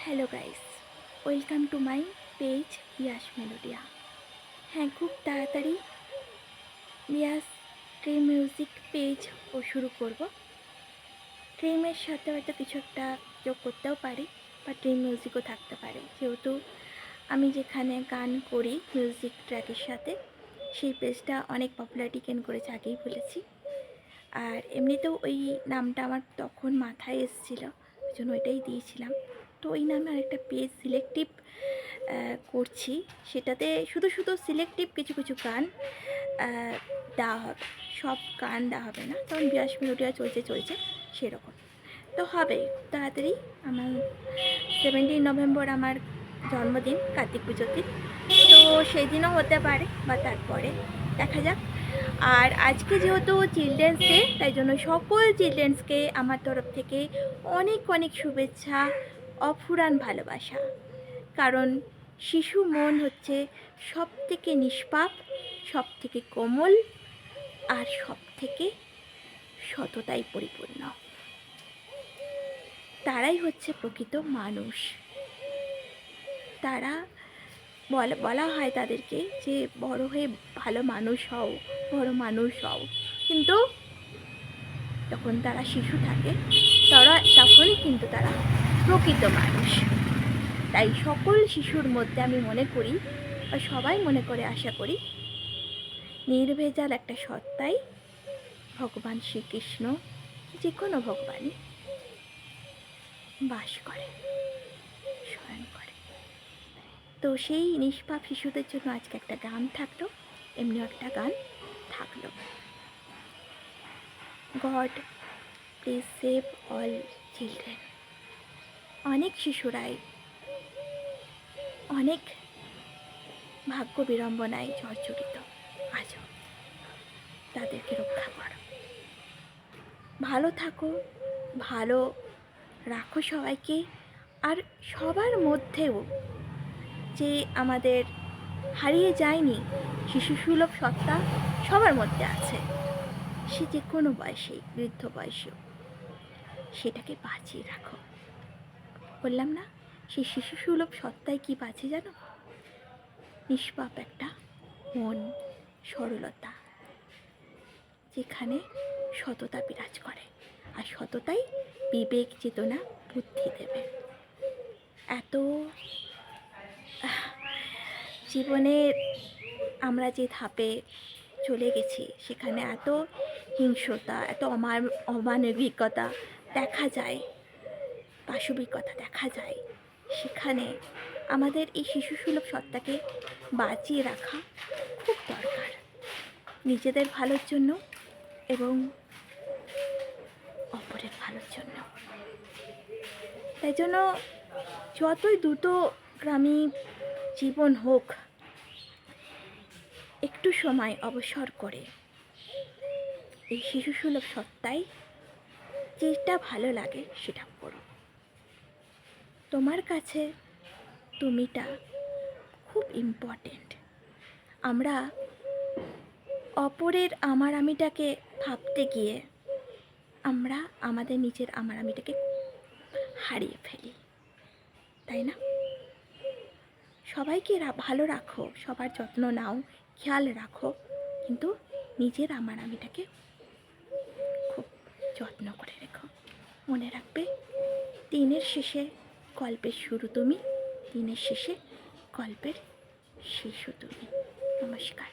Hello guys, welcome to my page Yash Melodia. হ্যাঁ, খুব তাড়াতাড়ি ইয়াস ড্রিম মিউজিক পেজ শুরু করব। ড্রিমের সাথে হয়তো কিছু একটা যোগ করতেও পারি, বা ড্রিম মিউজিকও থাকতে পারে, যেহেতু আমি যেখানে গান করি মিউজিক ট্র্যাকের সাথে, সেই পেজটা অনেক পপুলারিটি গেইন করেছে, আগেই বলেছি। আর এমনিতেও ওই নামটা আমার তখন মাথায় এসেছিলো, ওই জন্য ওইটাই দিয়েছিলাম। তো ওই নামে আরেকটা পেজ সিলেক্টিভ করছি, সেটাতে শুধু শুধু সিলেক্টিভ কিছু কিছু গান দেওয়া হবে, সব গান দেওয়া হবে না, কারণ বিয়াস মেলোডিয়া চলছে সেরকম। তো হবে তাড়াতাড়ি। আমার 17 নভেম্বর আমার জন্মদিন, কার্তিক পুজোর দিন, তো সেই দিনও হতে পারে বা তারপরে, দেখা যাক। আর আজকে যেহেতু চিলড্রেন্স ডে, তাই জন্য সকল চিলড্রেন্সকে আমার তরফ থেকে অনেক অনেক শুভেচ্ছা, অফুরান ভালোবাসা। কারণ শিশু মন হচ্ছে সব থেকে নিষ্পাপ, সব থেকে কোমল, আর সব থেকে সততায় পরিপূর্ণ। তারাই হচ্ছে প্রকৃত মানুষ। তারা বলা হয় তাদেরকে যে বড় হয়ে ভালো মানুষ হও, বড় মানুষ হও, কিন্তু যখন তারা শিশু থাকে তখনই কিন্তু তারা প্রকৃত মানুষ। তাই সকল শিশুর মধ্যে আমি মনে করি, বা সবাই মনে করে, আশা করি, নির্ভেজাল একটা সত্তাই ভগবান শ্রীকৃষ্ণ, যে কোনো ভগবানই বাস করে, স্বয়ং করে। তো সেই নিষ্পাপ শিশুদের জন্য আজকে একটা গান থাকলো, এমনিও একটা গান থাকলো। God please save all children. অনেক শিশুরাই অনেক ভাগ্য বিড়ম্বনায় জর্জরিত, আজও তাদেরকে রক্ষা করো। ভালো থাকো, ভালো রাখো সবাইকে। আর সবার মধ্যেও যে আমাদের হারিয়ে যায়নি শিশু সুলভ সত্তা, সবার মধ্যে আছে, সে যে কোনো বয়সেই, বৃদ্ধ বয়সেও, সেটাকে বাঁচিয়ে রাখো। বললাম না, সেই শিশু সুলভ সত্তায় কি বাঁচে জানো? নিষ্পাপ একটা মন, সরলতা, যেখানে সততা বিরাজ করে, আর সততাই বিবেক, চেতনা, বুদ্ধি দেবে। এত জীবনে আমরা যে ধাপে চলে গেছি, সেখানে এত হিংস্রতা, এত অমানবিকতা দেখা যায়, পাশবিকতা দেখা যায়। সেখানে আমাদের এই শিশু সুলভ সত্তাকে বাঁচিয়ে রাখা খুব দরকার, নিজেদের ভালোর জন্য এবং অপরের ভালোর জন্য। তাই জন্য যতই দ্রুতগামী জীবন হোক, একটু সময় অবসর করে এই শিশু সুলভ সত্তায় যেটা ভালো লাগে সেটা করো। তোমার কাছে তুমিটা খুব ইম্পর্টেন্ট। আমরা অপরের আমার আমিটাকে ভাবতে গিয়ে আমরা আমাদের নিজের আমার আমিটাকে হারিয়ে ফেলি, তাই না? সবাইকে ভালো রাখো, সবার যত্ন নাও, খেয়াল রাখো, কিন্তু নিজের আমার আমিটাকে খুব যত্ন করে রেখো। মনে রাখবে, দিনের শেষে গল্পের শুরু তুমি, দিনের শেষে গল্পের শিশু তুমি। নমস্কার।